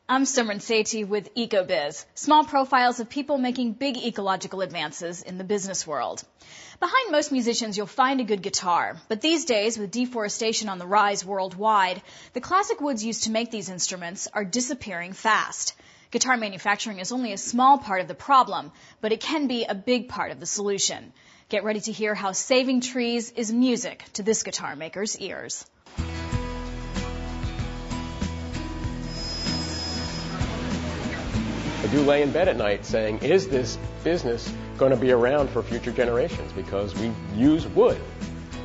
I'm Simran Sethi with EcoBiz, small profiles of people making big ecological advances in the business world. Behind most musicians, you'll find a good guitar, but these days, with deforestation on the rise worldwide, the classic woods used to make these instruments are disappearing fast. Guitar manufacturing is only a small part of the problem, but it can be a big part of the solution. Get ready to hear how saving trees is music to this guitar maker's ears. I do lay in bed at night saying, is this business going to be around for future generations? Because we use wood.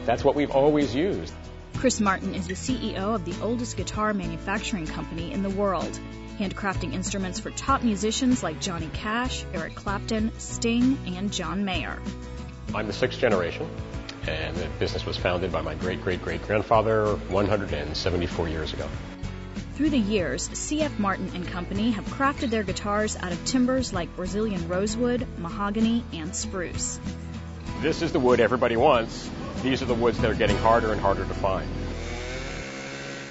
That's what we've always used. Chris Martin is the CEO of the oldest guitar manufacturing company in the world, handcrafting instruments for top musicians like Johnny Cash, Eric Clapton, Sting, and John Mayer. I'm the sixth generation, and the business was founded by my great-great-great-grandfather 174 years ago. Through the years, C.F. Martin and Company have crafted their guitars out of timbers like Brazilian rosewood, mahogany, and spruce. This is the wood everybody wants. These are the woods that are getting harder and harder to find.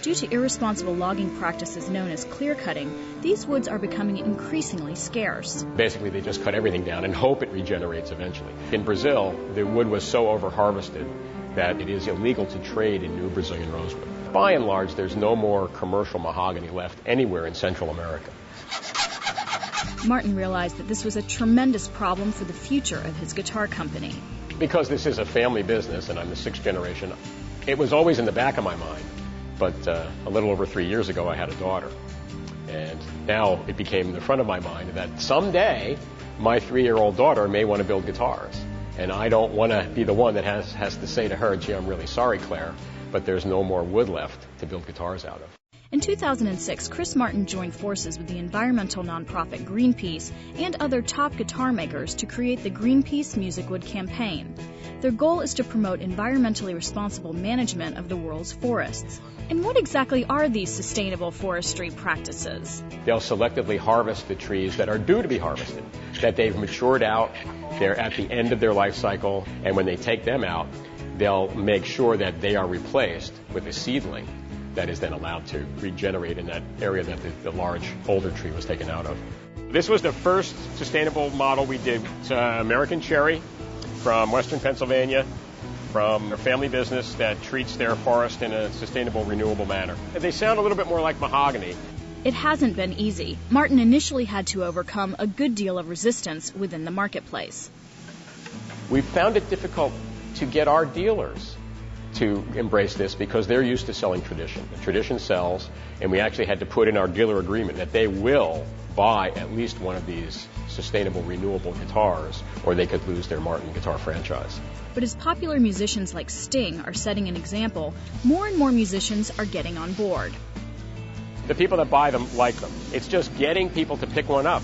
Due to irresponsible logging practices known as clear cutting, these woods are becoming increasingly scarce. Basically, they just cut everything down and hope it regenerates eventually. In Brazil, the wood was so over-harvested that it is illegal to trade in new Brazilian rosewood. By and large, there's no more commercial mahogany left anywhere in Central America. Martin realized that this was a tremendous problem for the future of his guitar company. Because this is a family business and I'm the sixth generation, it was always in the back of my mind. But a little over 3 years ago, I had a daughter. And now it became in the front of my mind that someday my 3-year-old daughter may want to build guitars. And I don't want to be the one that has to say to her, gee, I'm really sorry, Claire, but there's no more wood left to build guitars out of. In 2006, Chris Martin joined forces with the environmental nonprofit Greenpeace and other top guitar makers to create the Greenpeace Music Wood campaign. Their goal is to promote environmentally responsible management of the world's forests. And what exactly are these sustainable forestry practices? They'll selectively harvest the trees that are due to be harvested, that they've matured out, they're at the end of their life cycle, and when they take them out, they'll make sure that they are replaced with a seedling that is then allowed to regenerate in that area that the large older tree was taken out of. This was the first sustainable model we did. It's American cherry from western Pennsylvania, from a family business that treats their forest in a sustainable, renewable manner. They sound a little bit more like mahogany. It hasn't been easy. Martin initially had to overcome a good deal of resistance within the marketplace. We found it difficult to get our dealers to embrace this because they're used to selling tradition. The tradition sells, and we actually had to put in our dealer agreement that they will buy at least one of these sustainable, renewable guitars, or they could lose their Martin guitar franchise. But as popular musicians like Sting are setting an example, more and more musicians are getting on board. The people that buy them like them. It's just getting people to pick one up,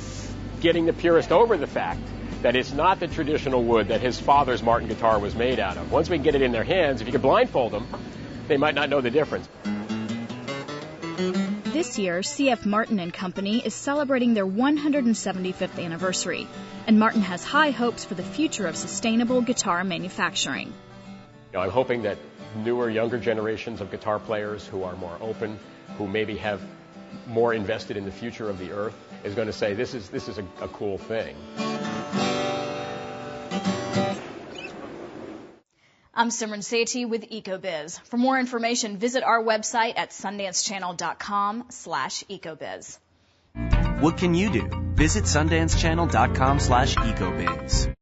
getting the purist over the fact that it's not the traditional wood that his father's Martin guitar was made out of. Once we get it in their hands, if you could blindfold them, they might not know the difference. This year, C.F. Martin and Company is celebrating their 175th anniversary, and Martin has high hopes for the future of sustainable guitar manufacturing. I'm hoping that newer, younger generations of guitar players who are more open, who maybe have more invested in the future of the earth, is going to say this is a cool thing. I'm Simran Sethi with EcoBiz. For more information, visit our website at sundancechannel.com/ecobiz. What can you do? Visit sundancechannel.com/ecobiz.